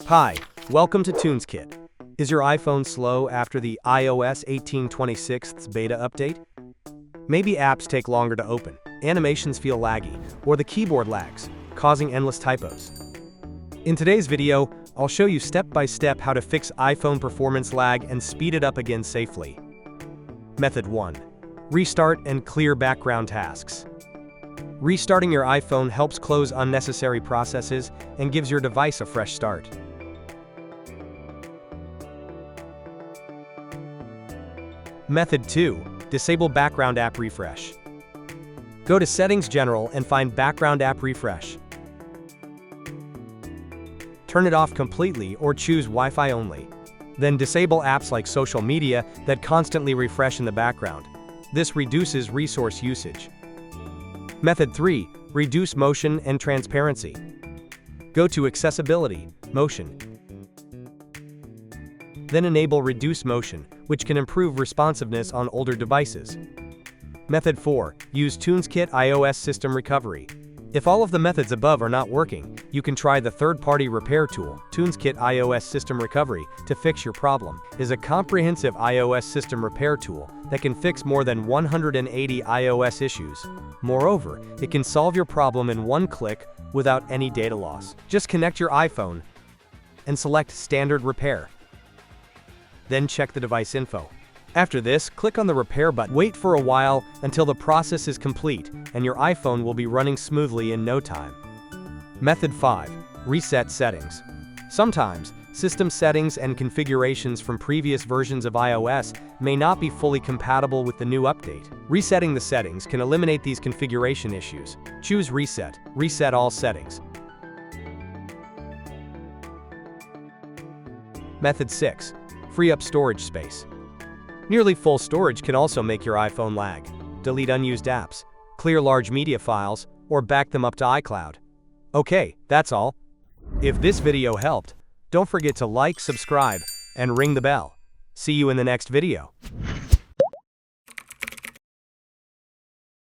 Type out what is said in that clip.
Hi, welcome to TunesKit. Is your iPhone slow after the iOS 18.26's beta update? Maybe apps take longer to open, animations feel laggy, or the keyboard lags, causing endless typos. In today's video, I'll show you step-by-step how to fix iPhone performance lag and speed it up again safely. Method 1. Restart and clear background tasks. Restarting your iPhone helps close unnecessary processes and gives your device a fresh start. Method 2. Disable background app refresh. Go to Settings General and find Background App Refresh. Turn it off completely or choose Wi-Fi only. Then disable apps like social media that constantly refresh in the background. This reduces resource usage. Method 3. Reduce motion and transparency. Go to Accessibility, Motion. Then enable Reduce Motion, which can improve responsiveness on older devices. Method 4. Use TunesKit iOS System Recovery. If all of the methods above are not working, you can try the third-party repair tool, TunesKit iOS System Recovery, to fix your problem. It is a comprehensive iOS system repair tool that can fix more than 180 iOS issues. Moreover, it can solve your problem in one click without any data loss. Just connect your iPhone and select Standard Repair. Then check the device info. After this, click on the repair button. Wait for a while until the process is complete, and your iPhone will be running smoothly in no time. Method 5. Reset settings. Sometimes, system settings and configurations from previous versions of iOS may not be fully compatible with the new update. Resetting the settings can eliminate these configuration issues. Choose Reset. Reset all settings. Method 6. Free up storage space. Nearly full storage can also make your iPhone lag. Delete unused apps, clear large media files, or back them up to iCloud. Okay, that's all. If this video helped, don't forget to like, subscribe, and ring the bell. See you in the next video.